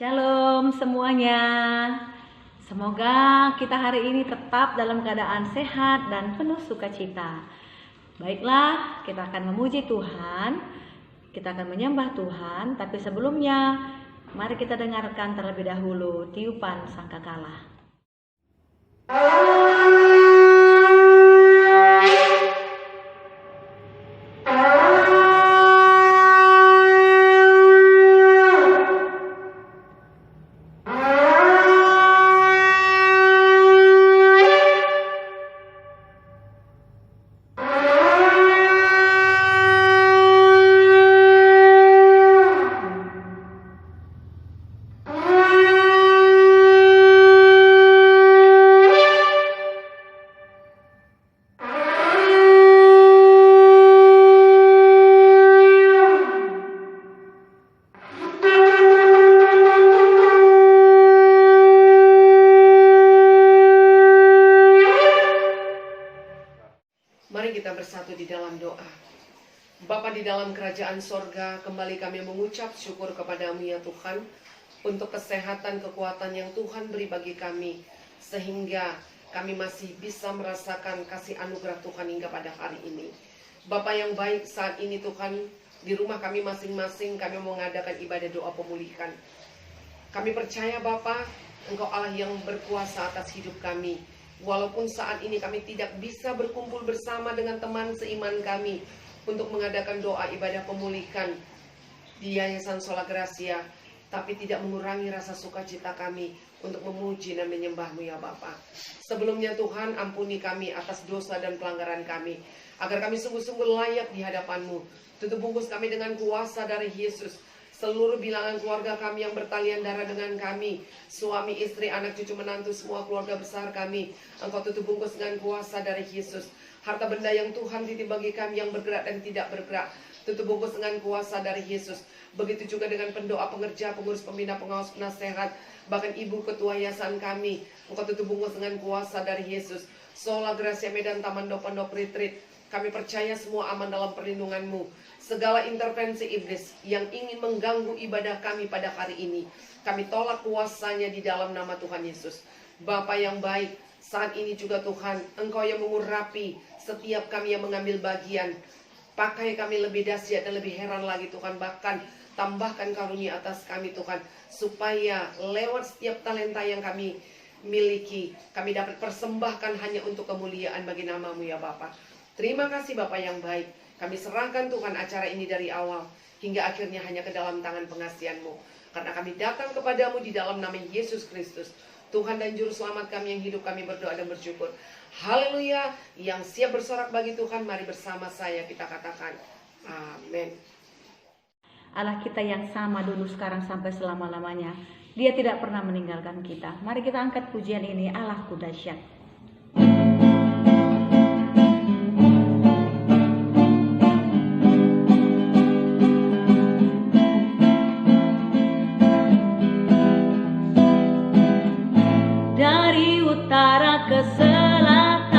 Shalom semuanya. Semoga kita hari ini tetap dalam keadaan sehat dan penuh sukacita. Baiklah, kita akan memuji Tuhan, kita akan menyembah Tuhan, tapi sebelumnya mari kita dengarkan terlebih dahulu tiupan sangkakala. Bersatu di dalam doa. Bapa di dalam kerajaan sorga, kembali kami mengucap syukur kepadamu ya Tuhan, untuk kesehatan, kekuatan yang Tuhan beri bagi kami, sehingga kami masih bisa merasakan kasih anugerah Tuhan hingga pada hari ini. Bapa yang baik, saat ini Tuhan, di rumah kami masing-masing kami mengadakan ibadah doa pemulihan. Kami percaya Bapa, Engkau Allah yang berkuasa atas hidup kami. Walaupun saat ini kami tidak bisa berkumpul bersama dengan teman seiman kami untuk mengadakan doa ibadah pemulihan di Yayasan Sola Gracia, tapi tidak mengurangi rasa sukacita kami untuk memuji dan menyembah-Mu ya Bapa. Sebelumnya Tuhan, ampuni kami atas dosa dan pelanggaran kami, agar kami sungguh-sungguh layak di hadapan-Mu. Tutup bungkus kami dengan kuasa dari Yesus. Seluruh bilangan keluarga kami yang bertalian darah dengan kami, suami, istri, anak, cucu, menantu, semua keluarga besar kami, Engkau tutup bungkus dengan kuasa dari Yesus. Harta benda yang Tuhan titip bagi kami yang bergerak dan tidak bergerak, tutup bungkus dengan kuasa dari Yesus. Begitu juga dengan pendoa, pengerja, pengurus, pembina, pengawas, penasehat, bahkan ibu ketua yayasan kami, Engkau tutup bungkus dengan kuasa dari Yesus. Sola Gracia Medan Taman Pondok Retreat, kami percaya semua aman dalam perlindungan-Mu. Segala intervensi iblis yang ingin mengganggu ibadah kami pada hari ini, kami tolak kuasanya di dalam nama Tuhan Yesus. Bapa yang baik, saat ini juga Tuhan, Engkau yang mengurapi setiap kami yang mengambil bagian. Pakai kami lebih dahsyat dan lebih heran lagi Tuhan, bahkan tambahkan karunia atas kami Tuhan, supaya lewat setiap talenta yang kami miliki, kami dapat persembahkan hanya untuk kemuliaan bagi nama-Mu ya Bapa. Terima kasih Bapa yang baik. Kami serahkan Tuhan acara ini dari awal hingga akhirnya hanya ke dalam tangan pengasihan-Mu. Karena kami datang kepadamu di dalam nama Yesus Kristus, Tuhan dan Juru Selamat kami yang hidup, kami berdoa dan bersyukur. Haleluya. Yang siap bersorak bagi Tuhan, mari bersama saya kita katakan amin. Allah kita yang sama dulu, sekarang, sampai selama-lamanya. Dia tidak pernah meninggalkan kita. Mari kita angkat pujian ini, Allahku dahsyat. Utara ke selatan,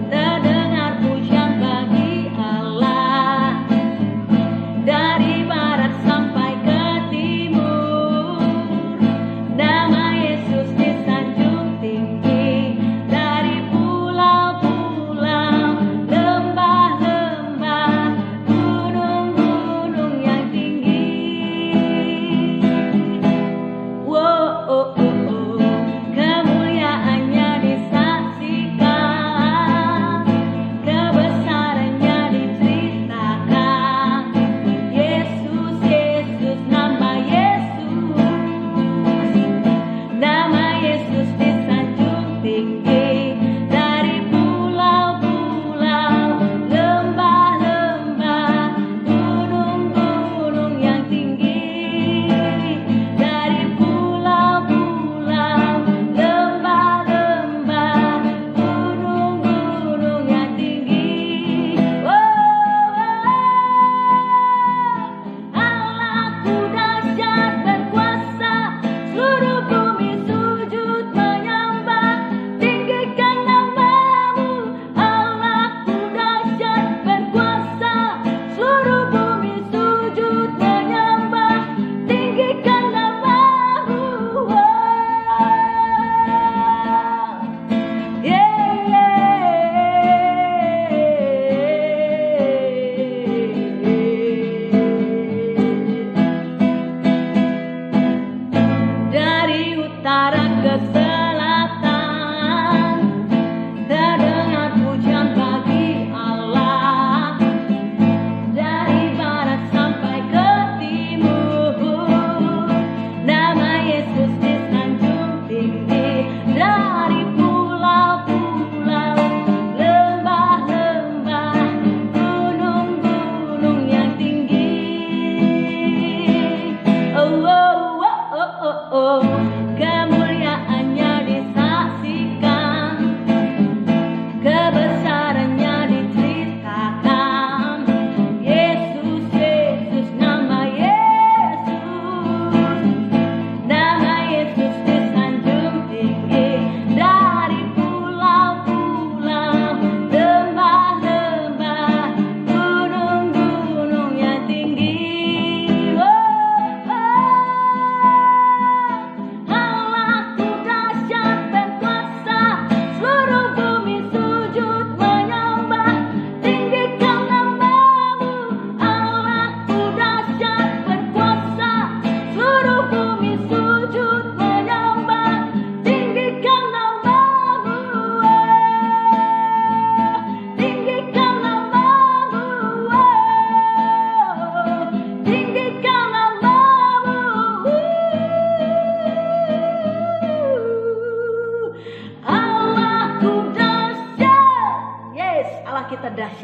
terdengar pujian bagi Allah. Dari barat sampai ke timur, nama Yesus disanjung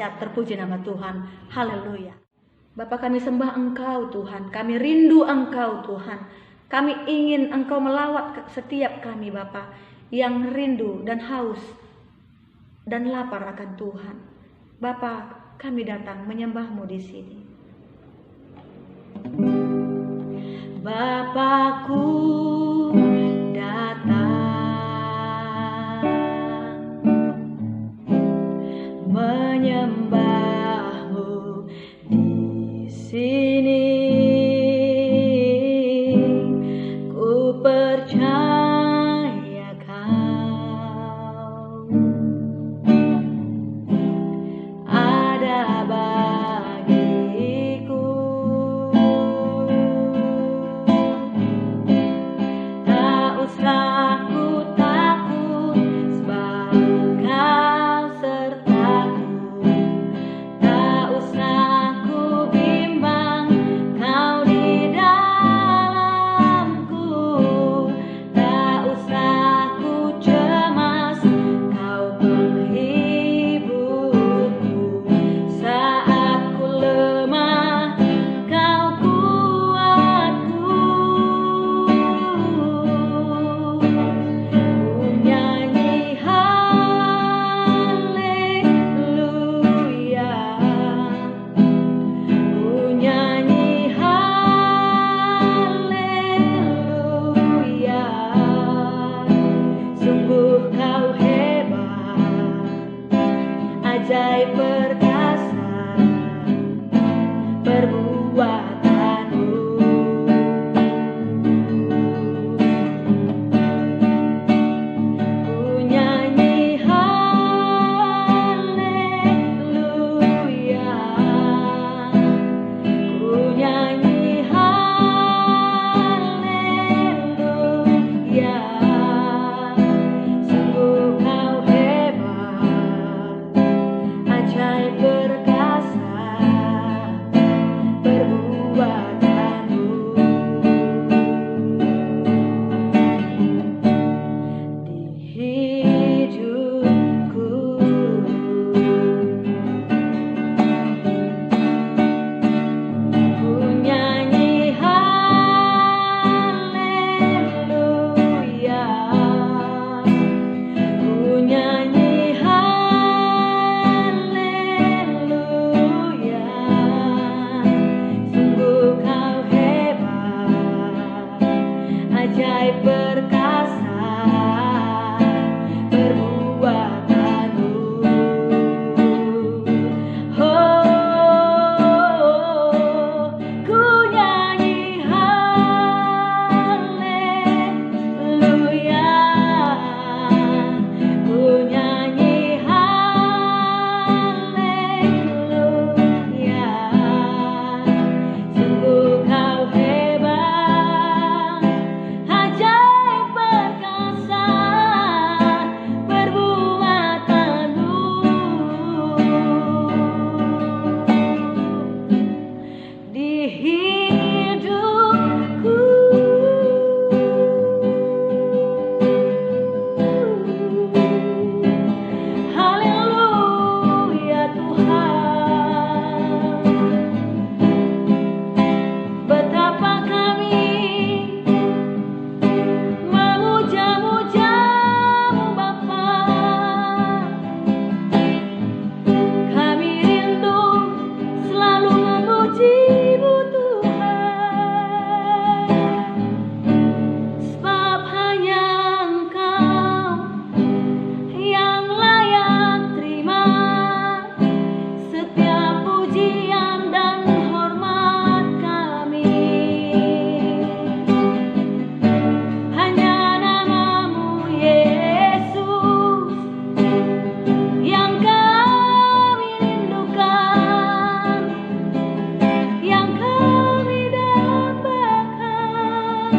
dahsyat. Terpuji nama Tuhan. Haleluya. Bapa, kami sembah Engkau Tuhan, kami rindu Engkau Tuhan. Kami ingin Engkau melawat setiap kami Bapa yang rindu dan haus dan lapar akan Tuhan. Bapa, kami datang menyembah-Mu di sini. Bapakku datang menyembah-Mu di sini. Ku percaya Kau ada bagiku. Tak usah ku takut, sebab Kau sertaku. Tak usah ku bimbang, Kau di dalamku. Tak usah ku cemas, Kau menghiburku. Saat ku lemah, Kau kuatku. Ku nyanyi haleluya, ku nyanyi haleluya. Sungguh Kau hebat, ajaib perkasa perbuatanmu. Ku nyanyi haleluya, ku nyanyi haleluya. Sungguh Kau hebat, ajaib perkasa perbuatanmu. Di hidupku ku nyanyi haleluya, ku nyanyi haleluya. Sungguh Kau hebat, ajaib perkasa perbuatanmu. Oh, ku nyanyi haleluya, ku nyanyi haleluya. Sungguh Kau hebat, ajaib perkasa perbuatanmu. Di hidupku haleluya Tuhan. Betapa kami memuja-muja-Mu Bapa. Kami rindu selalu memuji-Mu Tuhan, sebab hanya Engkau yang layak terima setiap pujian dan hormat kami. Hanya nama-Mu Yesus yang kami rindukan, yang kami dambakan.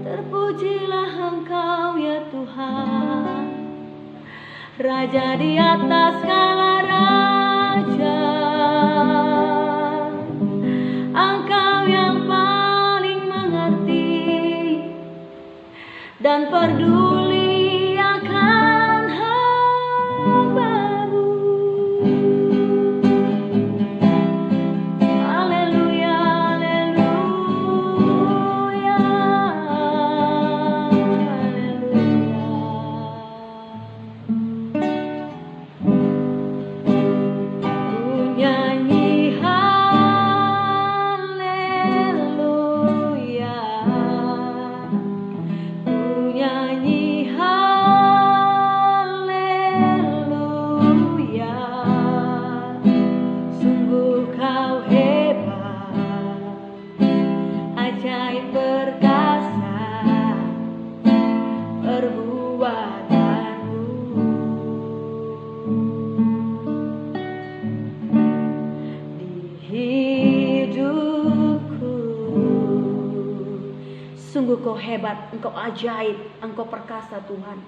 Terpujilah Engkau ya Tuhan, Raja di atas segala raja. Engkau yang paling mengerti dan peduli akan hamba-Mu. nyanyi haleluya, ku nyanyi haleluya. Sungguh kau hebat, ajaib perkasa perbuatanmu. Di hidupku sungguh kau hebat, engkau ajaib, engkau perkasa Tuhan.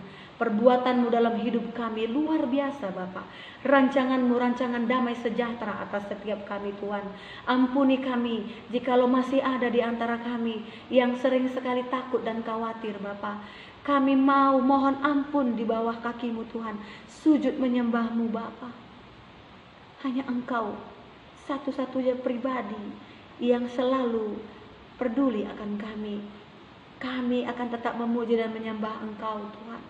Perbuatanmu dalam hidup kami luar biasa Bapa. Rancanganmu, rancangan damai sejahtera atas setiap kami Tuhan. Ampuni kami jikalau masih ada di antara kami yang sering sekali takut dan khawatir Bapa. Kami mau mohon ampun di bawah kaki-Mu Tuhan, sujud menyembah-Mu Bapa. Hanya Engkau satu-satunya pribadi yang selalu peduli akan kami. Kami akan tetap memuji dan menyembah Engkau Tuhan.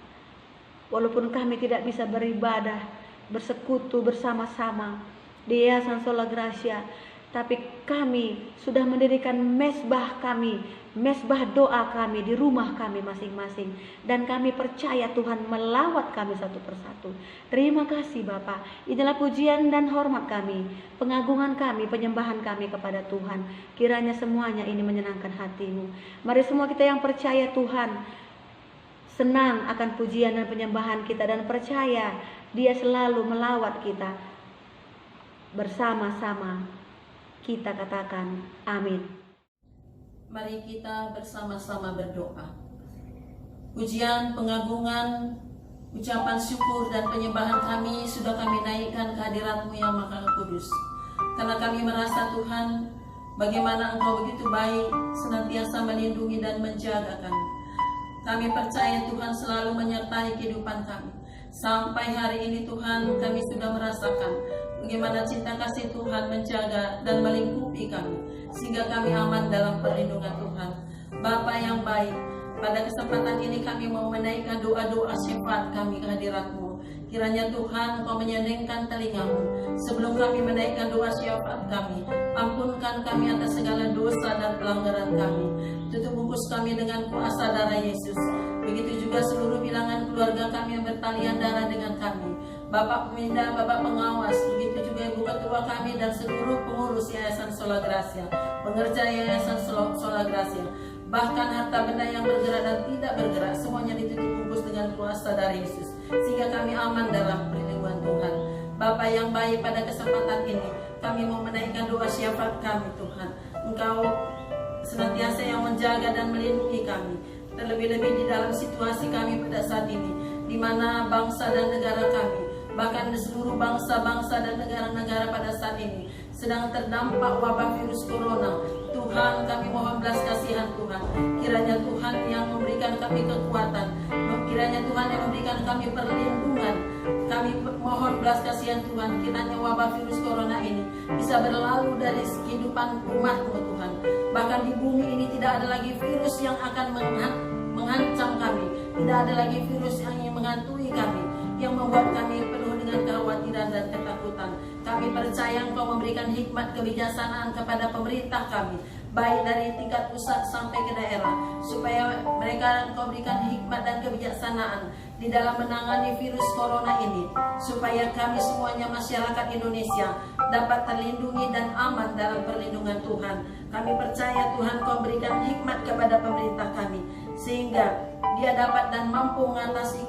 Walaupun kami tidak bisa beribadah, bersekutu bersama-sama di Yayasan Sola Gracia, tapi kami sudah mendirikan mesbah kami, mesbah doa kami di rumah kami masing-masing. Dan kami percaya Tuhan melawat kami satu persatu. Terima kasih Bapa. Inilah pujian dan hormat kami, pengagungan kami, penyembahan kami kepada Tuhan. Kiranya semuanya ini menyenangkan hati-Mu. Mari semua kita yang percaya Tuhan senang akan pujian dan penyembahan kita, dan percaya Dia selalu melawat kita. Bersama-sama kita katakan amin. Mari kita bersama-sama berdoa. Pujian, pengagungan, ucapan syukur dan penyembahan kami sudah kami naikkan ke hadirat-Mu yang Maha Kudus. Karena kami merasa Tuhan, bagaimana Engkau begitu baik, senantiasa melindungi dan menjaga kami. Kami percaya Tuhan selalu menyertai kehidupan kami. Sampai hari ini Tuhan, kami sudah merasakan bagaimana cinta kasih Tuhan menjaga dan melingkupi kami, sehingga kami aman dalam perlindungan Tuhan. Bapa yang baik, pada kesempatan ini kami mau menaikkan doa-doa syafaat kami ke hadirat-Mu. Kiranya Tuhan Engkau menyandingkan telinga-Mu sebelum kami menaikkan doa syafaat kami. Ampunkan kami atas segala dosa dan pelanggaran kami. Tutup bungkus kami dengan kuasa darah Yesus. Begitu juga seluruh bilangan keluarga kami yang bertalian darah dengan kami. Bapak Pemindah, Bapak Pengawas, begitu juga Ibu Ketua kami dan seluruh pengurus Yayasan Sola Gracia, pengerja Yayasan Sola Gracia. Bahkan harta benda yang bergerak dan tidak bergerak, semuanya ditutup bungkus dengan kuasa dari Yesus, sehingga kami aman dalam perlindungan Tuhan. Bapa yang baik, pada kesempatan ini kami mau menaikkan doa syafaat kami Tuhan. Engkau senantiasa yang menjaga dan melindungi kami, terlebih-lebih di dalam situasi kami pada saat ini, di mana bangsa dan negara kami, bahkan di seluruh bangsa-bangsa dan negara-negara pada saat ini sedang terdampak wabah virus corona. Tuhan, kami mohon belas kasihan Tuhan. Kiranya Tuhan yang memberikan kami kekuatan, kiranya Tuhan yang memberikan kami perlindungan. Kami mohon belas kasihan Tuhan, kiranya wabah virus corona ini bisa berlalu dari kehidupan umat-Mu Tuhan. Bahkan di bumi ini tidak ada lagi virus yang akan mengancam kami, tidak ada lagi virus yang ingin menghantui kami, yang membuat kami penuh dengan kekhawatiran dan ketakutan. Kami percaya Engkau memberikan hikmat kebijaksanaan kepada pemerintah kami, baik dari tingkat pusat sampai ke daerah, supaya mereka Engkau berikan hikmat dan kebijaksanaan di dalam menangani virus corona ini, supaya kami semuanya masyarakat Indonesia dapat terlindungi dan aman dalam perlindungan Tuhan. Kami percaya Tuhan Kau berikan hikmat kepada pemerintah kami, sehingga dia dapat dan mampu mengatasi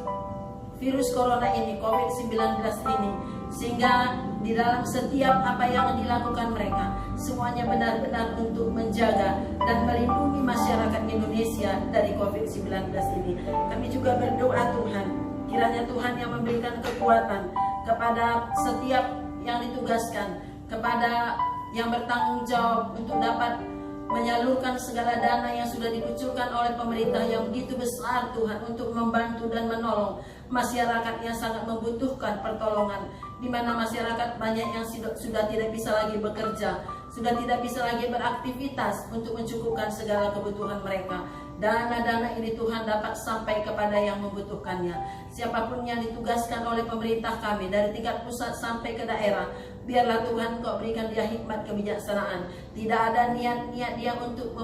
virus corona ini, COVID-19 ini, sehingga di dalam setiap apa yang dilakukan mereka, semuanya benar-benar untuk menjaga dan melindungi masyarakat Indonesia dari COVID-19 ini. Kami juga berdoa Tuhan, kiranya Tuhan yang memberikan kekuatan kepada setiap yang ditugaskan, kepada yang bertanggung jawab untuk dapat menyalurkan segala dana yang sudah dikucurkan oleh pemerintah yang begitu besar Tuhan, untuk membantu dan menolong masyarakat yang sangat membutuhkan pertolongan, di mana masyarakat banyak yang sudah tidak bisa lagi bekerja, sudah tidak bisa lagi beraktivitas untuk mencukupkan segala kebutuhan mereka. dana-dana ini Tuhan dapat sampai kepada yang membutuhkannya. Siapapun yang ditugaskan oleh pemerintah kami dari tingkat pusat sampai ke daerah, biarlah Tuhan Kau berikan dia hikmat kebijaksanaan. Tidak ada niat-niat dia untuk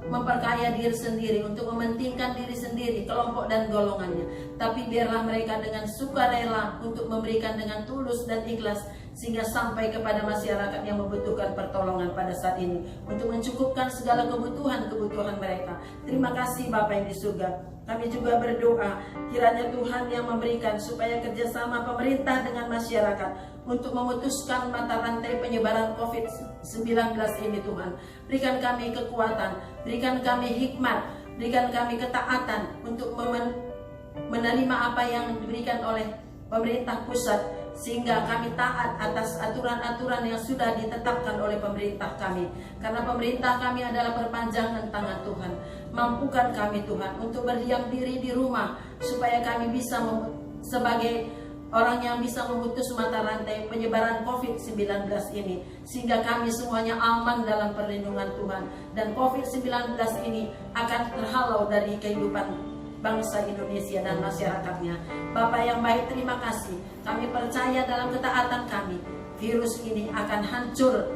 memperkaya diri sendiri, untuk mementingkan diri sendiri, kelompok dan golongannya. Tapi biarlah mereka dengan sukarela untuk memberikan dengan tulus dan ikhlas, sehingga sampai kepada masyarakat yang membutuhkan pertolongan pada saat ini, untuk mencukupkan segala kebutuhan mereka. Terima kasih Bapa yang di surga. Kami juga berdoa kiranya Tuhan yang memberikan supaya kerjasama pemerintah dengan masyarakat untuk memutuskan mata rantai penyebaran COVID-19 ini Tuhan. Berikan kami kekuatan, berikan kami hikmat, berikan kami ketaatan untuk menerima apa yang diberikan oleh pemerintah pusat, sehingga kami taat atas aturan-aturan yang sudah ditetapkan oleh pemerintah kami. Karena pemerintah kami adalah perpanjangan tangan Tuhan. Mampukan kami Tuhan untuk berdiam diri di rumah, supaya kami bisa sebagai orang yang bisa memutus mata rantai penyebaran COVID-19 ini, sehingga kami semuanya aman dalam perlindungan Tuhan, dan COVID-19 ini akan terhalau dari kehidupan bangsa Indonesia dan masyarakatnya. Bapak yang baik, terima kasih. Kami percaya dalam ketaatan kami, virus ini akan hancur,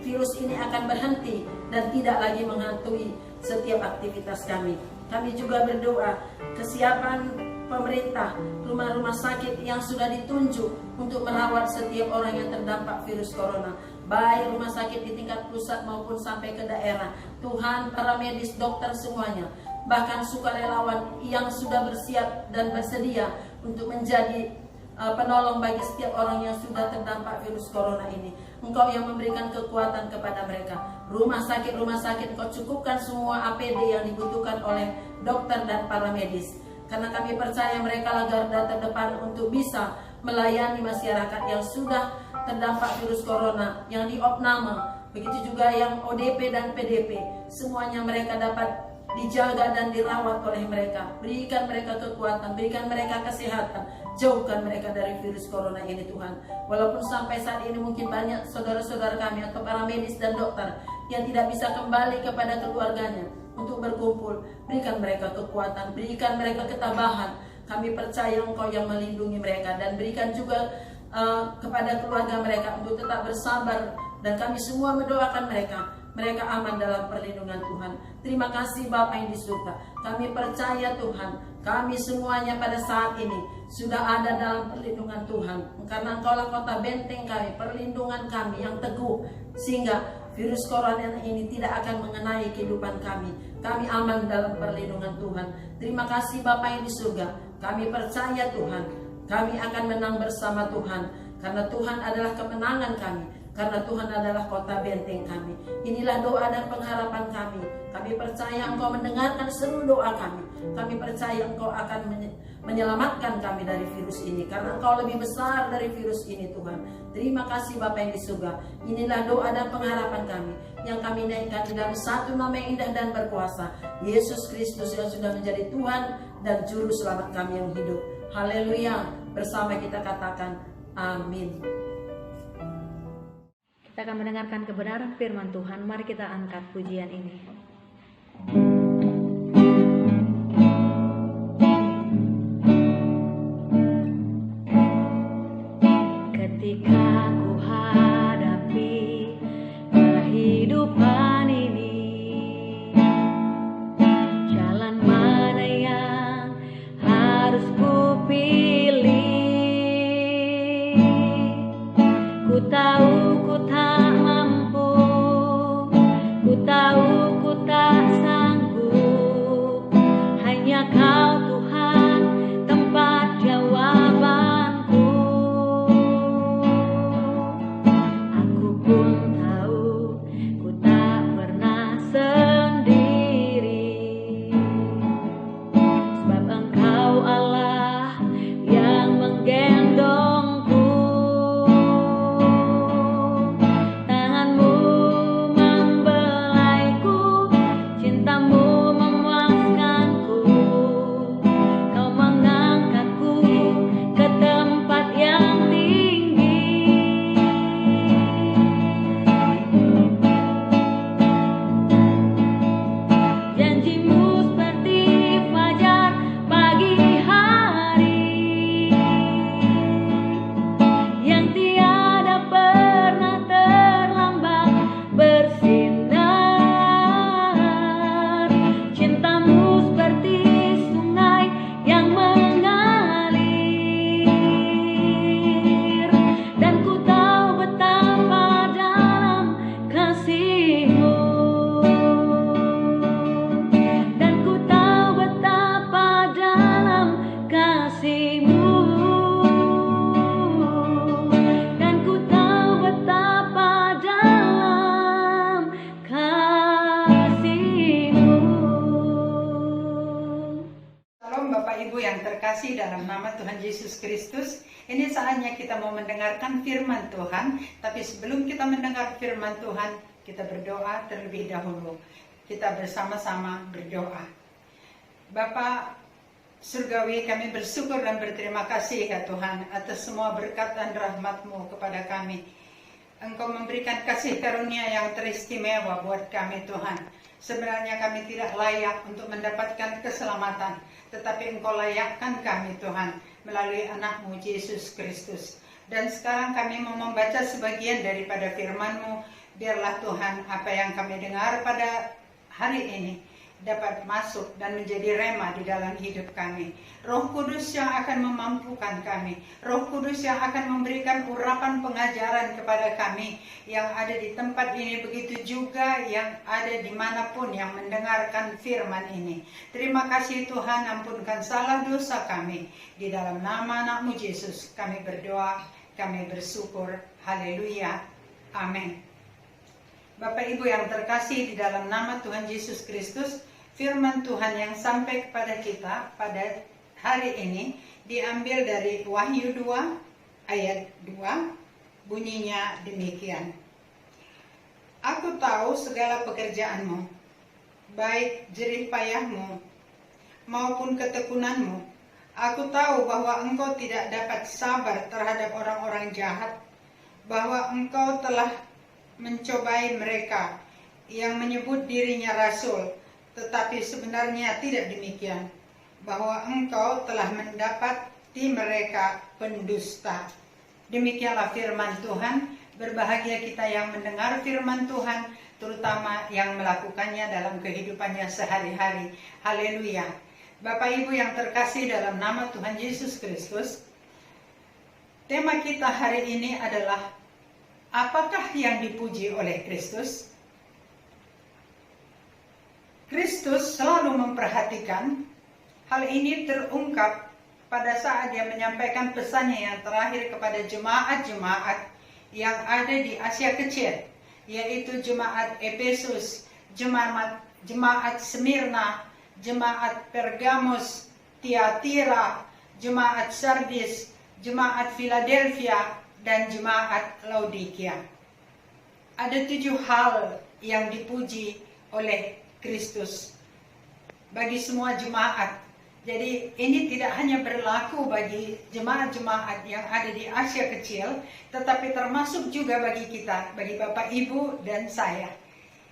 virus ini akan berhenti dan tidak lagi menghantui setiap aktivitas kami. Kami juga berdoa kesiapan pemerintah, rumah-rumah sakit yang sudah ditunjuk untuk merawat setiap orang yang terdampak virus corona, baik rumah sakit di tingkat pusat maupun sampai ke daerah. Tuhan, para medis, dokter semuanya, bahkan sukarelawan yang sudah bersiap dan bersedia untuk menjadi penolong bagi setiap orang yang sudah terdampak virus corona ini. Engkau yang memberikan kekuatan kepada mereka. Rumah sakit Engkau cukupkan semua APD yang dibutuhkan oleh dokter dan para medis. Karena kami percaya mereka lah garda terdepan untuk bisa melayani masyarakat yang sudah terdampak virus corona, yang di opname, begitu juga yang ODP dan PDP. Semuanya mereka dapat dijaga dan dirawat oleh mereka. Berikan mereka kekuatan, berikan mereka kesehatan, jauhkan mereka dari virus corona ini Tuhan. Walaupun sampai saat ini mungkin banyak saudara-saudara kami atau para medis dan dokter yang tidak bisa kembali kepada keluarganya untuk berkumpul, berikan mereka kekuatan, berikan mereka ketabahan. Kami percaya Engkau yang melindungi mereka, dan berikan juga kepada keluarga mereka untuk tetap bersabar, dan kami semua mendoakan mereka aman dalam perlindungan Tuhan. Terima kasih Bapa yang di surga. Kami percaya Tuhan, kami semuanya pada saat ini sudah ada dalam perlindungan Tuhan, karena Engkaulah kota benteng kami, perlindungan kami yang teguh, sehingga virus corona ini tidak akan mengenai kehidupan kami. Kami aman dalam perlindungan Tuhan. Terima kasih Bapa yang di surga. Kami percaya Tuhan, kami akan menang bersama Tuhan, karena Tuhan adalah kemenangan kami, karena Tuhan adalah kota benteng kami. Inilah doa dan pengharapan kami. Kami percaya Engkau mendengarkan seluruh doa kami. Kami percaya Engkau akan menyelamatkan kami dari virus ini, karena Engkau lebih besar dari virus ini Tuhan. Terima kasih Bapa yang di surga. Inilah doa dan pengharapan kami yang kami naikkan di dalam satu nama yang indah dan berkuasa, Yesus Kristus, yang sudah menjadi Tuhan dan Juru Selamat kami yang hidup. Haleluya. Bersama kita katakan amin. Kita akan mendengarkan kebenaran firman Tuhan. Mari kita angkat pujian ini. Ketika ku hadapi kehidupan ini, jalan mana yang harus ku pilih? Ku tahu ku tak mampu, ku tahu ku tak sanggup. Hanya Kau Tuhan tempat jawabanku. Aku pun tahu ku tak pernah sendiri, sebab Engkau Allah yang menggendongku. Tanganmu membelaiku nama Tuhan Yesus Kristus. Ini saatnya kita mau mendengarkan firman Tuhan. Tapi sebelum kita mendengar firman Tuhan, kita berdoa terlebih dahulu. Kita bersama-sama berdoa. Bapa Surgawi, kami bersyukur dan berterima kasih ya Tuhan atas semua berkat dan rahmat-Mu kepada kami. Engkau memberikan kasih karunia yang teristimewa buat kami Tuhan. Sebenarnya kami tidak layak untuk mendapatkan keselamatan, tetapi Engkau layakkan kami Tuhan melalui anak-Mu Yesus Kristus. Dan sekarang kami mau membaca sebagian daripada firman-Mu. Biarlah Tuhan apa yang kami dengar pada hari ini dapat masuk dan menjadi rema di dalam hidup kami. Roh Kudus yang akan memampukan kami. Roh Kudus yang akan memberikan urapan pengajaran kepada kami yang ada di tempat ini, begitu juga yang ada dimanapun yang mendengarkan firman ini. Terima kasih Tuhan, ampunkan salah dosa kami. Di dalam nama anak-Mu Yesus kami berdoa, kami bersyukur. Haleluya. Amin. Bapak Ibu yang terkasih di dalam nama Tuhan Yesus Kristus, firman Tuhan yang sampai kepada kita pada hari ini diambil dari Wahyu 2 ayat 2, bunyinya demikian. Aku tahu segala pekerjaanmu, baik jerih payahmu maupun ketekunanmu. Aku tahu bahwa engkau tidak dapat sabar terhadap orang-orang jahat, bahwa engkau telah mencobai mereka yang menyebut dirinya rasul, tetapi sebenarnya tidak demikian, bahwa engkau telah mendapati mereka pendusta. Demikianlah firman Tuhan. Berbahagia kita yang mendengar firman Tuhan, terutama yang melakukannya dalam kehidupannya sehari-hari. Haleluya. Bapak Ibu yang terkasih dalam nama Tuhan Yesus Kristus, tema kita hari ini adalah apakah yang dipuji oleh Kristus? Kristus selalu memperhatikan hal ini terungkap pada saat Dia menyampaikan pesannya yang terakhir kepada jemaat-jemaat yang ada di Asia Kecil, yaitu jemaat Efesus, jemaat Smyrna, jemaat Pergamos, Tiatira, jemaat Sardis, jemaat Philadelphia, dan jemaat Laodikia. Ada 7 hal yang dipuji oleh Kristus bagi semua jemaat. Jadi ini tidak hanya berlaku bagi jemaat-jemaat yang ada di Asia Kecil, tetapi termasuk juga bagi kita, bagi Bapak Ibu dan saya.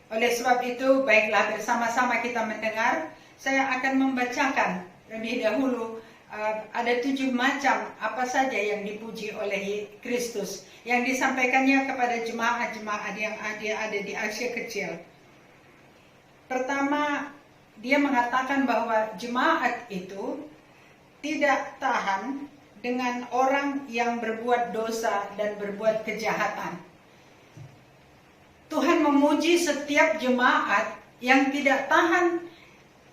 Oleh sebab itu, baiklah bersama-sama kita mendengar. Saya akan membacakan lebih dahulu ada 7 macam apa saja yang dipuji oleh Kristus yang disampaikannya kepada jemaat-jemaat yang ada di Asia Kecil. Pertama, Dia mengatakan bahwa jemaat itu tidak tahan dengan orang yang berbuat dosa dan berbuat kejahatan. Tuhan memuji setiap jemaat yang tidak tahan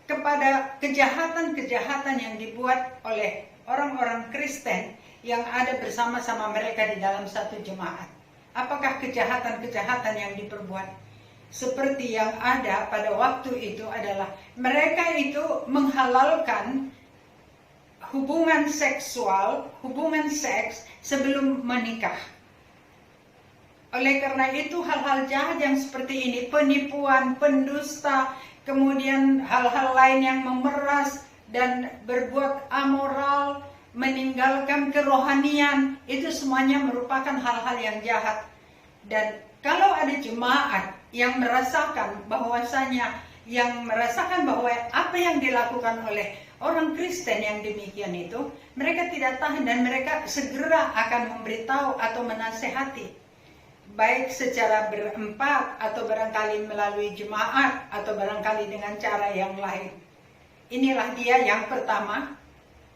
kepada kejahatan-kejahatan yang dibuat oleh orang-orang Kristen yang ada bersama-sama mereka di dalam satu jemaat. Apakah kejahatan-kejahatan yang diperbuat? Seperti yang ada pada waktu itu adalah mereka itu menghalalkan hubungan seks sebelum menikah. Oleh karena itu hal-hal jahat yang seperti ini, penipuan, pendusta, kemudian hal-hal lain yang memeras dan berbuat amoral, meninggalkan kerohanian, itu semuanya merupakan hal-hal yang jahat. Dan kalau ada jemaat yang merasakan bahwa apa yang dilakukan oleh orang Kristen yang demikian itu, mereka tidak tahan dan mereka segera akan memberitahu atau menasehati, baik secara berempat atau barangkali melalui jemaat atau barangkali dengan cara yang lain. Inilah dia yang pertama,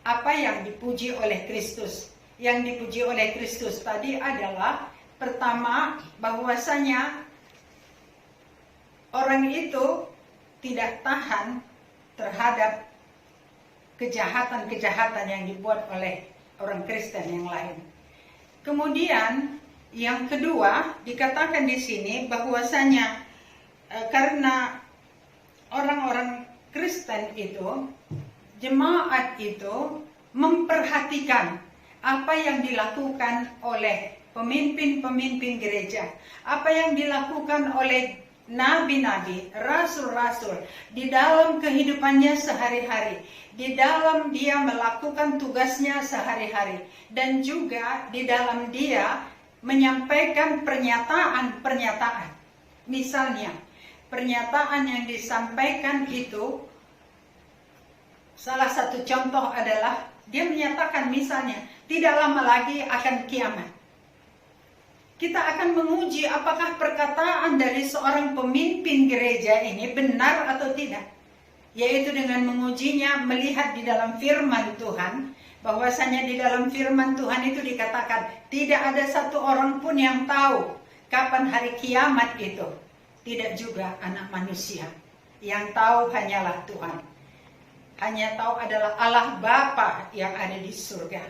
apa yang dipuji oleh Kristus. Yang dipuji oleh Kristus tadi adalah pertama, bahwasanya orang itu tidak tahan terhadap kejahatan-kejahatan yang dibuat oleh orang Kristen yang lain. Kemudian yang kedua dikatakan di sini bahwasanya karena orang-orang Kristen itu, jemaat itu memperhatikan apa yang dilakukan oleh pemimpin-pemimpin gereja, apa yang dilakukan oleh nabi-nabi, rasul-rasul di dalam kehidupannya sehari-hari, di dalam dia melakukan tugasnya sehari-hari, dan juga di dalam dia menyampaikan pernyataan-pernyataan. Misalnya, pernyataan yang disampaikan itu, salah satu contoh adalah dia menyatakan misalnya, tidak lama lagi akan kiamat. Kita akan menguji apakah perkataan dari seorang pemimpin gereja ini benar atau tidak. Yaitu dengan mengujinya melihat di dalam firman Tuhan, bahwasanya di dalam firman Tuhan itu dikatakan, tidak ada satu orang pun yang tahu kapan hari kiamat itu. Tidak juga anak manusia. Yang tahu hanyalah Tuhan. Hanya tahu adalah Allah Bapa yang ada di surga.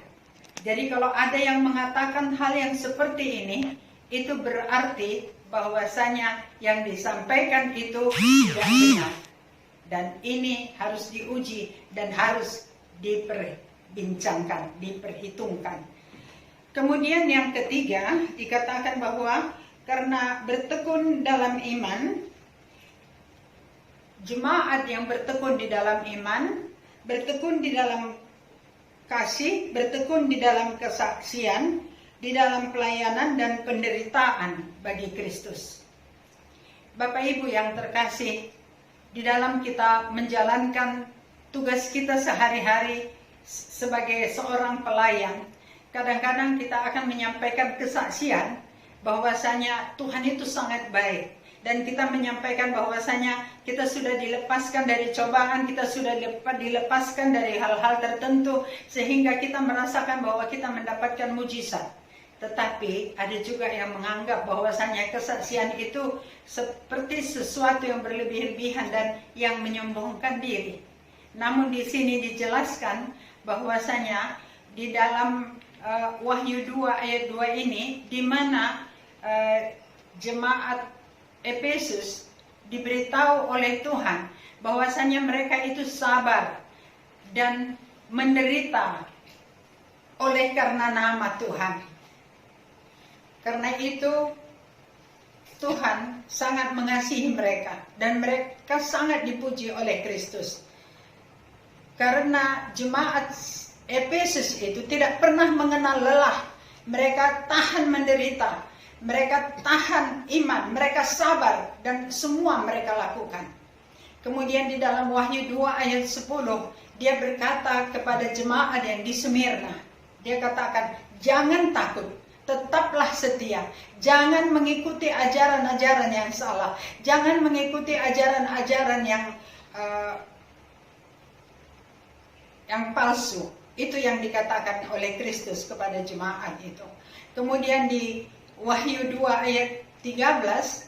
Jadi kalau ada yang mengatakan hal yang seperti ini, itu berarti bahwasanya yang disampaikan itu tidak benar. Dan ini harus diuji dan harus diperbincangkan, diperhitungkan. Kemudian yang ketiga, dikatakan bahwa karena bertekun dalam iman, jemaat yang bertekun di dalam iman, bertekun di dalam kasih, bertekun di dalam kesaksian, di dalam pelayanan dan penderitaan bagi Kristus. Bapak Ibu yang terkasih, di dalam kita menjalankan tugas kita sehari-hari sebagai seorang pelayan, kadang-kadang kita akan menyampaikan kesaksian bahwasanya Tuhan itu sangat baik. Dan kita menyampaikan bahwasanya kita sudah dilepaskan dari cobaan, kita sudah dilepaskan dari hal-hal tertentu, sehingga kita merasakan bahwa kita mendapatkan mujizat. Tetapi ada juga yang menganggap bahwasanya kesaksian itu seperti sesuatu yang berlebih-lebihan dan yang menyombongkan diri. Namun di sini dijelaskan bahwasanya di dalam Wahyu 2 ayat 2 ini, di mana jemaat Efesus diberitahu oleh Tuhan bahwasanya mereka itu sabar dan menderita oleh karena nama Tuhan. Karena itu Tuhan sangat mengasihi mereka dan mereka sangat dipuji oleh Kristus. Karena jemaat Efesus itu tidak pernah mengenal lelah. Mereka tahan menderita. Mereka tahan iman, mereka sabar, dan semua mereka lakukan. Kemudian di dalam Wahyu 2 ayat 10, dia berkata kepada jemaat yang di Smyrna, dia katakan, jangan takut, tetaplah setia. Jangan mengikuti ajaran-ajaran yang salah. Jangan mengikuti ajaran-ajaran yang palsu. Itu yang dikatakan oleh Kristus kepada jemaat itu. Kemudian di Wahyu 2 ayat 13,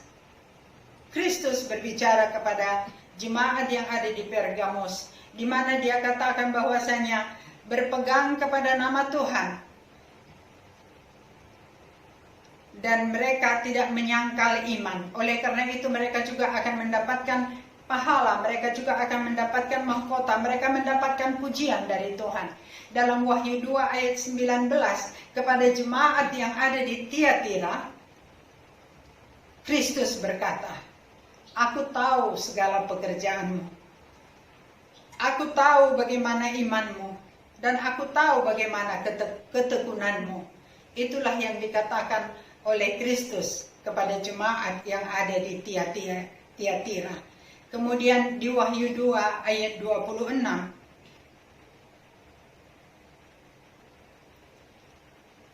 Kristus berbicara kepada jemaat yang ada di Pergamos, di mana dia katakan bahwasanya berpegang kepada nama Tuhan dan mereka tidak menyangkal iman. Oleh karena itu mereka juga akan mendapatkan pahala, mereka juga akan mendapatkan mahkota, mereka mendapatkan pujian dari Tuhan. Dalam Wahyu 2 ayat 19, kepada jemaat yang ada di Tiatira, Kristus berkata, aku tahu segala pekerjaanmu. Aku tahu bagaimana imanmu. Dan aku tahu bagaimana ketekunanmu. Itulah yang dikatakan oleh Kristus kepada jemaat yang ada di Tiatira. Kemudian di Wahyu 2 ayat 26,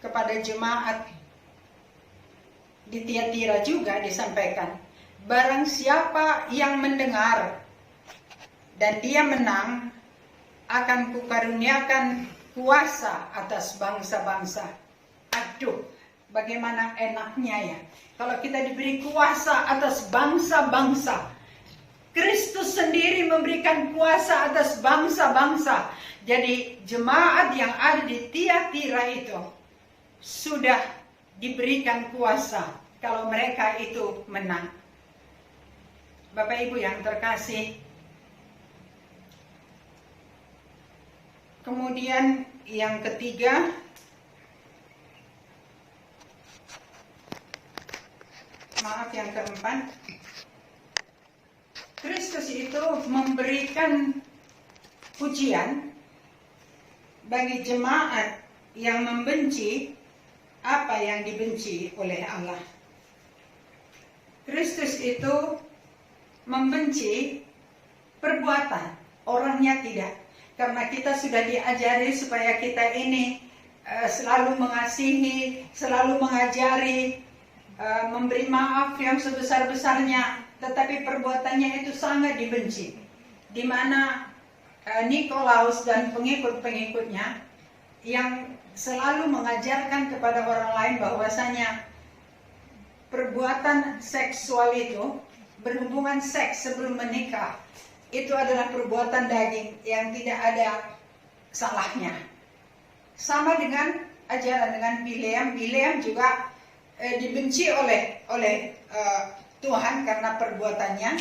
kepada jemaat di Tiatira juga disampaikan, barang siapa yang mendengar dan dia menang, akan kukaruniakan kuasa atas bangsa-bangsa. Aduh, bagaimana enaknya ya kalau kita diberi kuasa atas bangsa-bangsa. Kristus sendiri memberikan kuasa atas bangsa-bangsa. Jadi jemaat yang ada di Tiatira itu sudah diberikan kuasa kalau mereka itu menang. Bapak Ibu yang terkasih, kemudian yang ketiga, yang keempat, Kristus itu memberikan pujian bagi jemaat yang membenci apa yang dibenci oleh Allah. Kristus itu membenci perbuatan, orangnya tidak. Karena kita sudah diajari supaya kita ini selalu mengasihi, selalu mengajari, memberi maaf yang sebesar-besarnya, tetapi perbuatannya itu sangat dibenci. Di mana Nikolaus dan pengikut-pengikutnya yang selalu mengajarkan kepada orang lain bahwasanya perbuatan seksual itu, berhubungan seks sebelum menikah, itu adalah perbuatan daging yang tidak ada salahnya. Sama dengan ajaran dengan Bileam juga dibenci oleh Tuhan karena perbuatannya,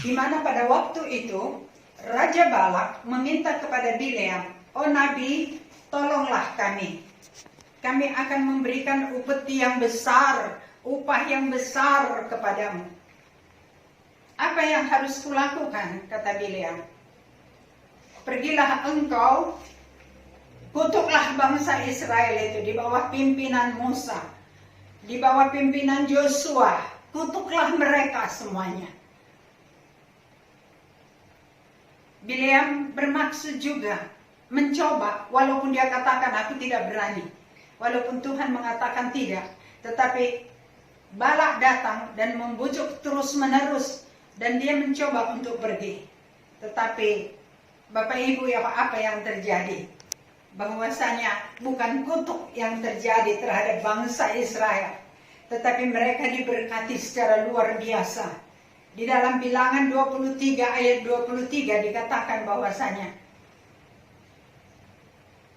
di mana pada waktu itu Raja Balak meminta kepada Bileam, "Oh Nabi, tolonglah kami. Kami akan memberikan upeti yang besar, upah yang besar kepadamu." Apa yang harus kulakukan, kata Bileam? "Pergilah engkau, kutuklah bangsa Israel itu di bawah pimpinan Musa, di bawah pimpinan Joshua, kutuklah mereka semuanya." Bileam bermaksud juga mencoba, walaupun dia katakan aku tidak berani, walaupun Tuhan mengatakan tidak, tetapi Balak datang dan membujuk terus-menerus, dan dia mencoba untuk pergi. Tetapi Bapak Ibu, ya apa yang terjadi? Bahwasanya bukan kutuk yang terjadi terhadap bangsa Israel, tetapi mereka diberkati secara luar biasa. Di dalam Bilangan 23 ayat 23 dikatakan bahwasanya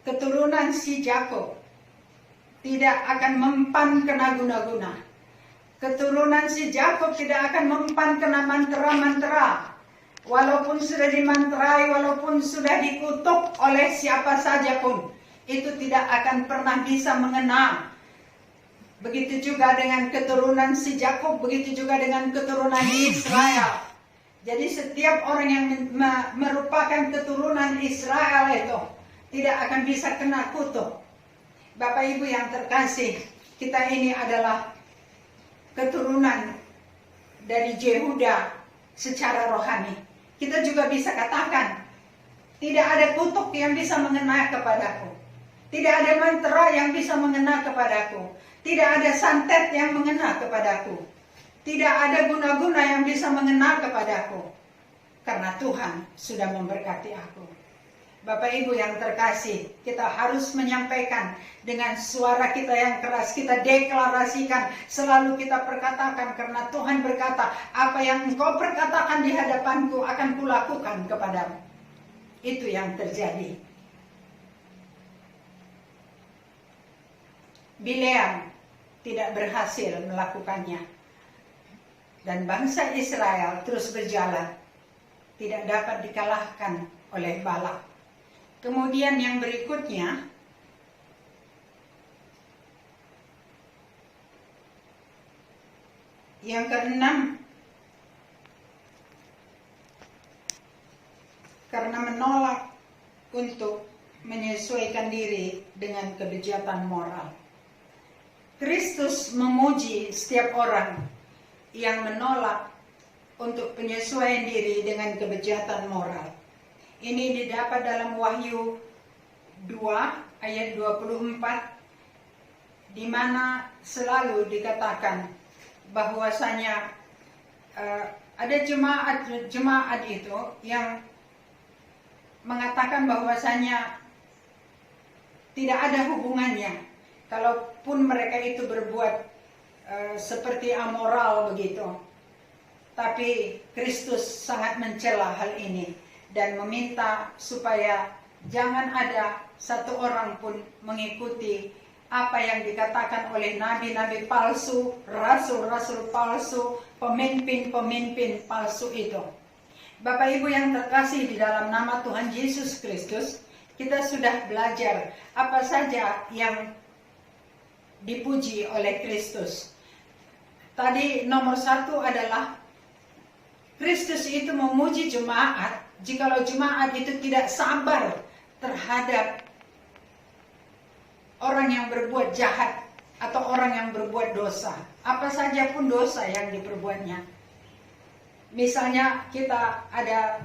keturunan si Yakub tidak akan mempan kena guna-guna. Keturunan si Yakub tidak akan mempan kena mantra-mantra. Walaupun sudah dimantrai, walaupun sudah dikutuk oleh siapa saja pun, itu tidak akan pernah bisa mengena. Begitu juga dengan keturunan si Yakub, begitu juga dengan keturunan Israel. Jadi setiap orang yang merupakan keturunan Israel itu tidak akan bisa kena kutuk. Bapak Ibu yang terkasih, kita ini adalah keturunan dari Yehuda secara rohani. Kita juga bisa katakan, tidak ada kutuk yang bisa mengena kepadaku. Tidak ada mantra yang bisa mengena kepadaku. Tidak ada santet yang mengena kepadaku. Tidak ada guna-guna yang bisa mengena kepadaku. Karena Tuhan sudah memberkati aku. Bapak Ibu yang terkasih, kita harus menyampaikan dengan suara kita yang keras. Kita deklarasikan, selalu kita perkatakan. Karena Tuhan berkata, apa yang engkau perkatakan di hadapanku akan kulakukan kepadamu. Itu yang terjadi. Bileam tidak berhasil melakukannya. Dan bangsa Israel terus berjalan. Tidak dapat dikalahkan oleh Balak. Kemudian yang berikutnya, yang keenam, karena menolak untuk menyesuaikan diri dengan kebejatan moral. Kristus memuji setiap orang yang menolak untuk penyesuaian diri dengan kebejatan moral. Ini didapat dalam Wahyu 2 ayat 24, di mana selalu dikatakan bahwasanya ada jemaat itu yang mengatakan bahwasanya tidak ada hubungannya. Kalaupun mereka itu berbuat seperti amoral begitu, tapi Kristus sangat mencela hal ini dan meminta supaya jangan ada satu orang pun mengikuti apa yang dikatakan oleh nabi-nabi palsu, rasul-rasul palsu, pemimpin-pemimpin palsu itu. Bapak Ibu yang terkasih di dalam nama Tuhan Yesus Kristus, kita sudah belajar apa saja yang dipuji oleh Kristus. Tadi nomor 1 adalah Kristus itu memuji jemaat jikalau jemaat itu tidak sabar terhadap orang yang berbuat jahat atau orang yang berbuat dosa. Apa saja pun dosa yang diperbuatnya. Misalnya kita ada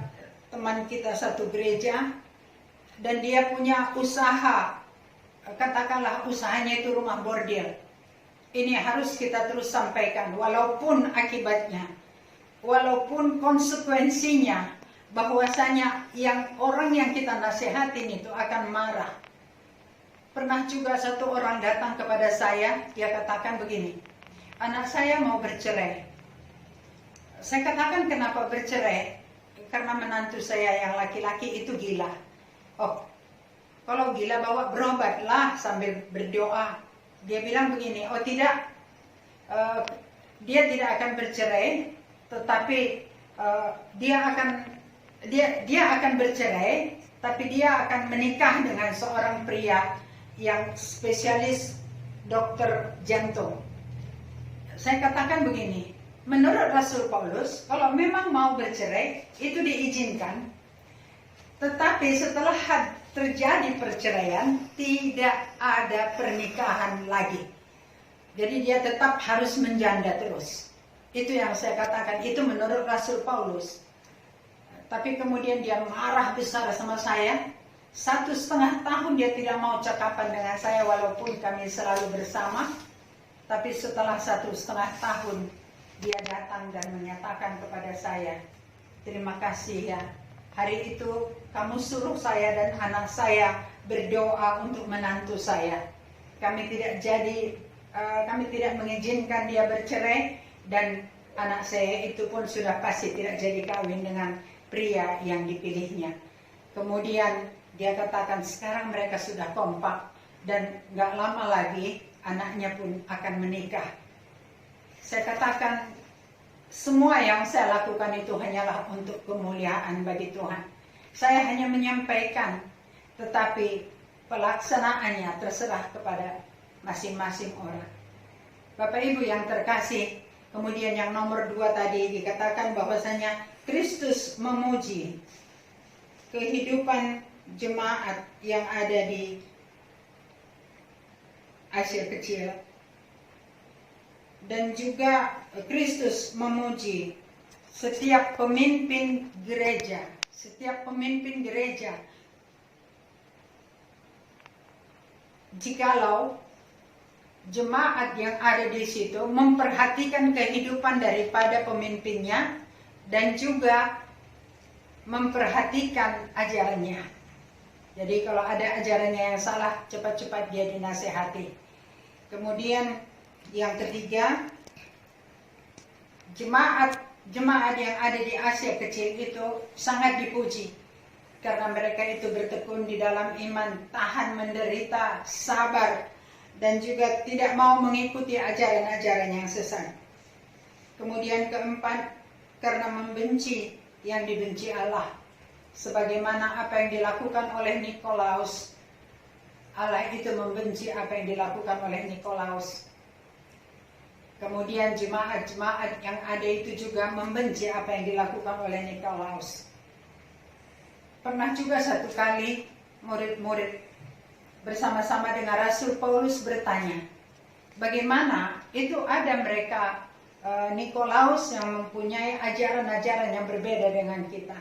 teman kita satu gereja dan dia punya usaha, katakanlah usahanya itu rumah bordil. Ini harus kita terus sampaikan walaupun akibatnya, walaupun konsekuensinya, bahwasanya orang yang kita nasihatin itu akan marah. Pernah juga satu orang datang kepada saya, dia katakan begini, anak saya mau bercerai. Saya katakan kenapa bercerai? Karena menantu saya yang laki-laki itu gila. Oh, kalau gila bawa berobatlah sambil berdoa. Dia bilang begini, oh tidak, dia tidak akan bercerai, tetapi dia akan bercerai, tapi dia akan menikah dengan seorang pria yang spesialis dokter jantung. Saya katakan begini, menurut Rasul Paulus, kalau memang mau bercerai, itu diizinkan. Tetapi setelah terjadi perceraian, tidak ada pernikahan lagi. Jadi dia tetap harus menjanda terus. Itu yang saya katakan, itu menurut Rasul Paulus. Tapi kemudian dia marah besar sama saya. 1,5 tahun dia tidak mau cakapan dengan saya walaupun kami selalu bersama. Tapi setelah 1,5 tahun dia datang dan menyatakan kepada saya, terima kasih ya, hari itu kamu suruh saya dan anak saya berdoa untuk menantu saya. Kami tidak mengizinkan dia bercerai dan anak saya itu pun sudah pasti tidak jadi kawin dengan pria yang dipilihnya. Kemudian dia katakan sekarang mereka sudah kompak dan gak lama lagi anaknya pun akan menikah. Saya katakan semua yang saya lakukan itu hanyalah untuk kemuliaan bagi Tuhan. Saya hanya menyampaikan, tetapi pelaksanaannya terserah kepada masing-masing orang. Bapak Ibu yang terkasih, kemudian yang nomor 2 tadi dikatakan bahwasanya Kristus memuji kehidupan jemaat yang ada di Asia Kecil. Dan juga Kristus memuji setiap pemimpin gereja. Setiap pemimpin gereja, jikalau jemaat yang ada di situ memperhatikan kehidupan daripada pemimpinnya dan juga memperhatikan ajarannya. Jadi kalau ada ajarannya yang salah, cepat-cepat dia dinasehati. Kemudian yang ketiga, jemaat yang ada di Asia Kecil itu sangat dipuji karena mereka itu bertekun di dalam iman, tahan menderita, sabar, dan juga tidak mau mengikuti ajaran-ajaran yang sesat. Kemudian keempat, karena membenci yang dibenci Allah, sebagaimana apa yang dilakukan oleh Nikolaus. Allah itu membenci apa yang dilakukan oleh Nikolaus. Kemudian jemaat-jemaat yang ada itu juga membenci apa yang dilakukan oleh Nikolaus. Pernah juga satu kali murid-murid bersama-sama dengan Rasul Paulus bertanya, bagaimana itu ada mereka Nikolaus yang mempunyai ajaran-ajaran yang berbeda dengan kita.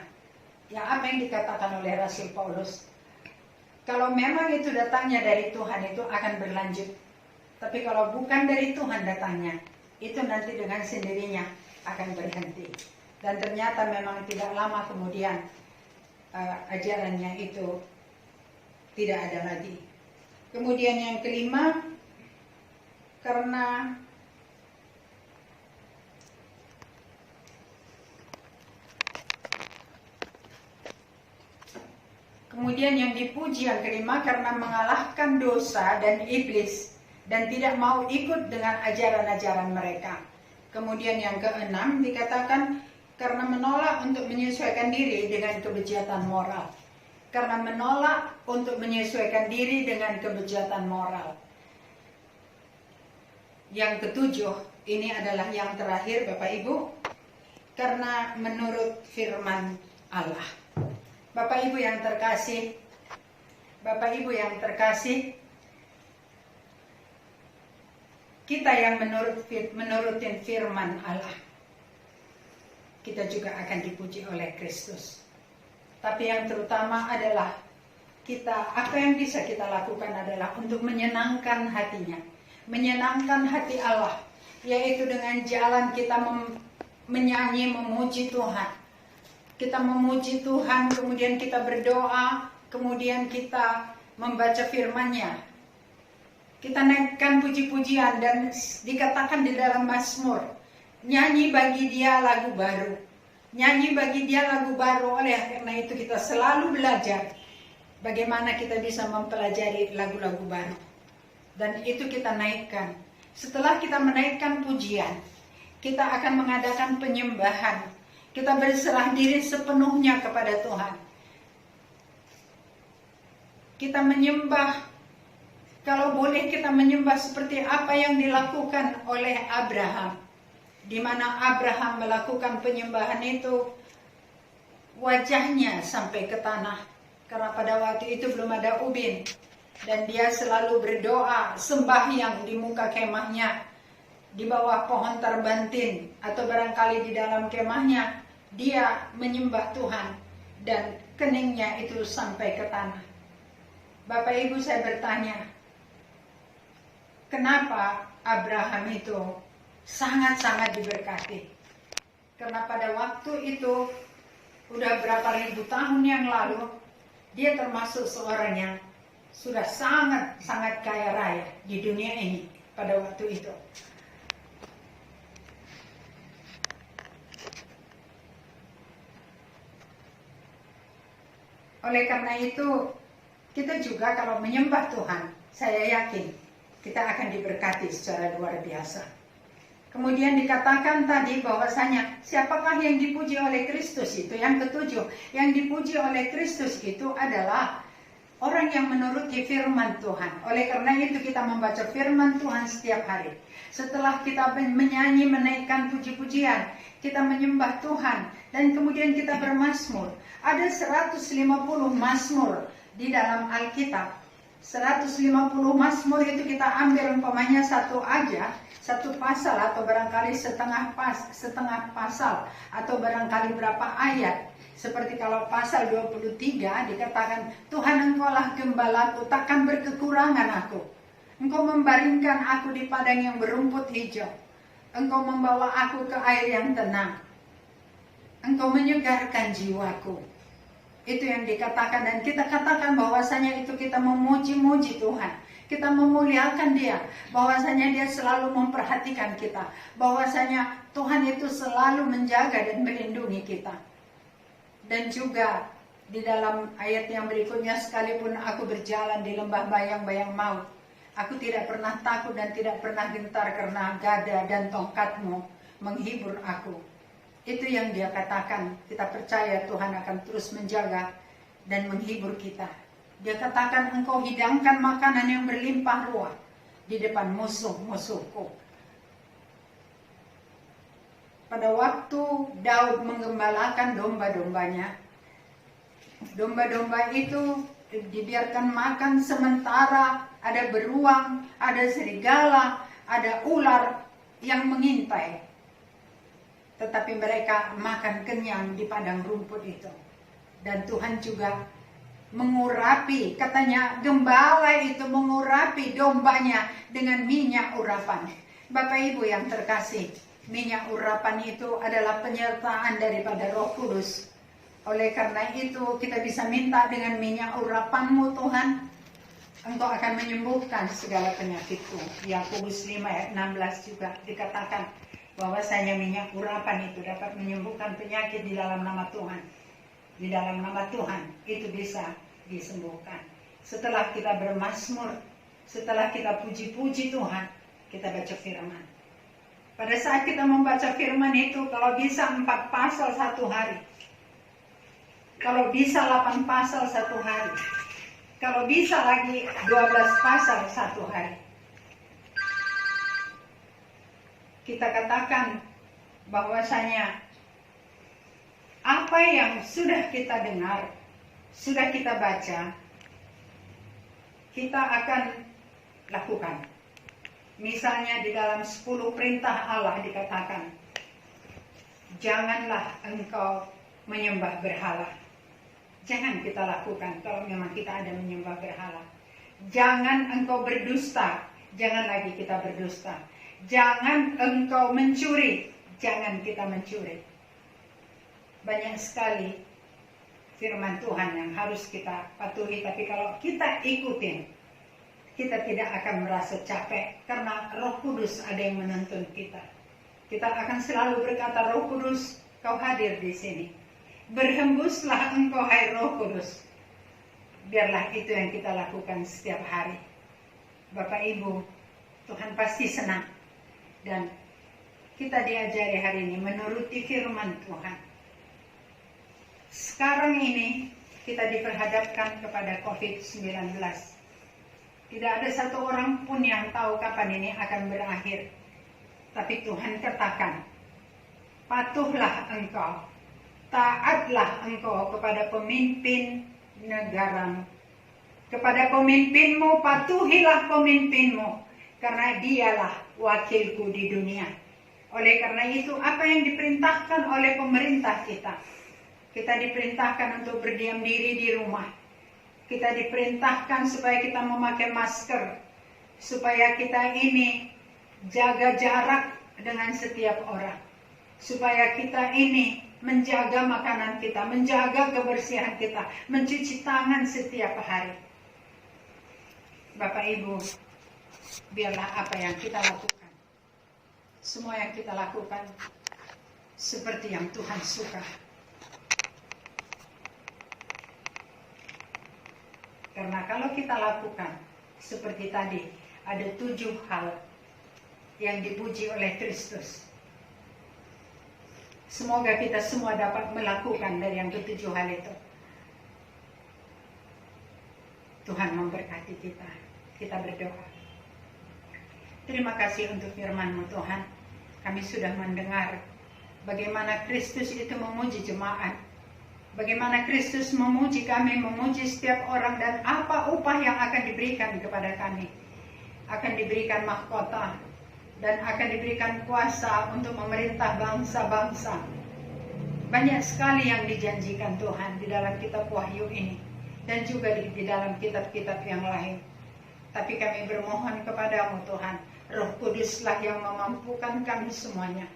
Ya, apa yang dikatakan oleh Rasul Paulus? Kalau memang itu datangnya dari Tuhan, itu akan berlanjut. Tapi kalau bukan dari Tuhan datangnya, itu nanti dengan sendirinya akan berhenti. Dan ternyata memang tidak lama kemudian ajarannya itu tidak ada lagi. Kemudian yang kelima, karena kemudian yang dipuji yang kelima karena mengalahkan dosa dan iblis dan tidak mau ikut dengan ajaran-ajaran mereka. Kemudian yang keenam dikatakan karena menolak untuk menyesuaikan diri dengan kebejatan moral. karena menolak untuk menyesuaikan diri dengan kebejatan moral. Yang ketujuh, ini adalah yang terakhir Bapak Ibu, karena menurut firman Allah. Bapak Ibu yang terkasih, kita yang menurutin firman Allah, kita juga akan dipuji oleh Kristus. Tapi yang terutama adalah apa yang bisa kita lakukan adalah untuk menyenangkan hatinya, menyenangkan hati Allah, yaitu dengan jalan kita menyanyi, memuji Tuhan. Kita memuji Tuhan, kemudian kita berdoa, kemudian kita membaca firman-Nya. Kita naikkan puji-pujian dan dikatakan di dalam Mazmur, nyanyi bagi Dia lagu baru. Nyanyi bagi Dia lagu baru. Oleh karena itu kita selalu belajar bagaimana kita bisa mempelajari lagu-lagu baru. Dan itu kita naikkan. Setelah kita menaikkan pujian, kita akan mengadakan penyembahan. Kita berserah diri sepenuhnya kepada Tuhan. Kita menyembah, kalau boleh kita menyembah seperti apa yang dilakukan oleh Abraham. Di mana Abraham melakukan penyembahan itu, wajahnya sampai ke tanah. Karena pada waktu itu belum ada ubin. Dan dia selalu berdoa, sembahyang di muka kemahnya, di bawah pohon terbantin, atau barangkali di dalam kemahnya, dia menyembah Tuhan. Dan keningnya itu sampai ke tanah. Bapak Ibu, saya bertanya, kenapa Abraham itu sangat-sangat diberkati? Karena pada waktu itu, udah berapa ribu tahun yang lalu, dia termasuk seorang yang sudah sangat-sangat kaya raya di dunia ini pada waktu itu. Oleh karena itu, kita juga kalau menyembah Tuhan, saya yakin kita akan diberkati secara luar biasa. Kemudian dikatakan tadi bahwasanya siapakah yang dipuji oleh Kristus itu? Yang ketujuh, yang dipuji oleh Kristus itu adalah orang yang menuruti firman Tuhan. Oleh karena itu kita membaca firman Tuhan setiap hari. Setelah kita menyanyi, menaikkan puji-pujian, kita menyembah Tuhan, dan kemudian kita bermazmur. Ada 150 mazmur di dalam Alkitab. 150 mazmur itu kita ambil umpamanya satu pasal, atau barangkali setengah pasal, atau barangkali berapa ayat. Seperti kalau pasal 23 dikatakan, Tuhan Engkaulah gembalaku, takkan berkekurangan aku. Engkau membaringkan aku di padang yang berumput hijau. Engkau membawa aku ke air yang tenang. Engkau menyegarkan jiwaku. Itu yang dikatakan, dan kita katakan bahwasanya itu kita memuji-muji Tuhan. Kita memuliakan Dia, bahwasanya Dia selalu memperhatikan kita, bahwasanya Tuhan itu selalu menjaga dan melindungi kita. Dan juga di dalam ayat yang berikutnya, sekalipun aku berjalan di lembah bayang-bayang maut, aku tidak pernah takut dan tidak pernah gentar, karena gada dan tongkatmu menghibur aku. Itu yang Dia katakan. Kita percaya Tuhan akan terus menjaga dan menghibur kita. Dia katakan, engkau hidangkan makanan yang berlimpah ruah di depan musuh-musuhku. Pada waktu Daud menggembalakan domba-dombanya, domba-domba itu dibiarkan makan sementara ada beruang, ada serigala, ada ular yang mengintai. Tetapi mereka makan kenyang di padang rumput itu. Dan Tuhan juga mengurapi, katanya gembala itu mengurapi dombanya dengan minyak urapan. Bapak Ibu yang terkasih, minyak urapan itu adalah penyertaan daripada Roh Kudus. Oleh karena itu kita bisa minta, dengan minyak urapan-Mu Tuhan, Engkau akan menyembuhkan segala penyakitku. Yakobus 5 ayat 16 juga dikatakan bahwasanya minyak urapan itu dapat menyembuhkan penyakit di dalam nama Tuhan. Di dalam nama Tuhan itu bisa disembuhkan. Setelah kita bermazmur, setelah kita puji-puji Tuhan, kita baca firman. Pada saat kita membaca firman itu, kalau bisa 4 pasal satu hari. Kalau bisa 8 pasal satu hari. Kalau bisa lagi 12 pasal satu hari. Kita katakan bahwasanya apa yang sudah kita dengar, sudah kita baca, kita akan lakukan. Misalnya di dalam 10 perintah Allah dikatakan, janganlah engkau menyembah berhala. Jangan kita lakukan kalau memang kita ada menyembah berhala. Jangan engkau berdusta. Jangan lagi kita berdusta. Jangan engkau mencuri. Jangan kita mencuri. Banyak sekali firman Tuhan yang harus kita patuhi. Tapi kalau kita ikutin, kita tidak akan merasa capek. Karena Roh Kudus ada yang menuntun kita. Kita akan selalu berkata, Roh Kudus, kau hadir di sini. Berhembuslah engkau hai Roh Kudus. Biarlah itu yang kita lakukan setiap hari. Bapak Ibu, Tuhan pasti senang. Dan kita diajari hari ini menuruti firman Tuhan. Sekarang ini kita diperhadapkan kepada COVID-19. Tidak ada satu orang pun yang tahu kapan ini akan berakhir. Tapi Tuhan katakan, patuhlah engkau. Taatlah engkau kepada pemimpin negaramu. Kepada pemimpinmu, patuhilah pemimpinmu. Karena dialah wakilku di dunia. Oleh karena itu, apa yang diperintahkan oleh pemerintah kita? Kita diperintahkan untuk berdiam diri di rumah. Kita diperintahkan supaya kita memakai masker. Supaya kita ini jaga jarak dengan setiap orang. Supaya kita ini menjaga makanan kita, menjaga kebersihan kita, mencuci tangan setiap hari. Bapak Ibu, biarlah apa yang kita lakukan, semua yang kita lakukan seperti yang Tuhan suka. Karena kalau kita lakukan seperti tadi, ada 7 hal yang dipuji oleh Kristus. Semoga kita semua dapat melakukan dari yang ke-7 hal itu. Tuhan memberkati kita. Kita berdoa. Terima kasih untuk firman-Mu Tuhan. Kami sudah mendengar bagaimana Kristus itu memuji jemaat. Bagaimana Kristus memuji kami, memuji setiap orang, dan apa upah yang akan diberikan kepada kami. Akan diberikan mahkota. Dan akan diberikan kuasa untuk memerintah bangsa-bangsa. Banyak sekali yang dijanjikan Tuhan di dalam kitab Wahyu ini. Dan juga di dalam kitab-kitab yang lain. Tapi kami bermohon kepadamu Tuhan. Roh Kuduslah yang memampukan kami semuanya.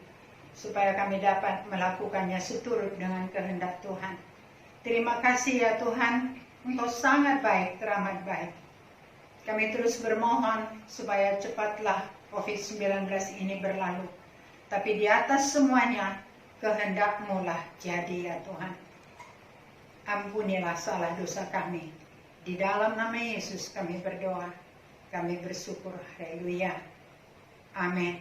Supaya kami dapat melakukannya seturut dengan kehendak Tuhan. Terima kasih ya Tuhan. Engkau sangat baik, teramat baik. Kami terus bermohon supaya cepatlah COVID-19 ini berlalu. Tapi di atas semuanya, kehendak-Mu lah jadi ya Tuhan. Ampunilah salah dosa kami. Di dalam nama Yesus kami berdoa. Kami bersyukur. Haleluya. Amin.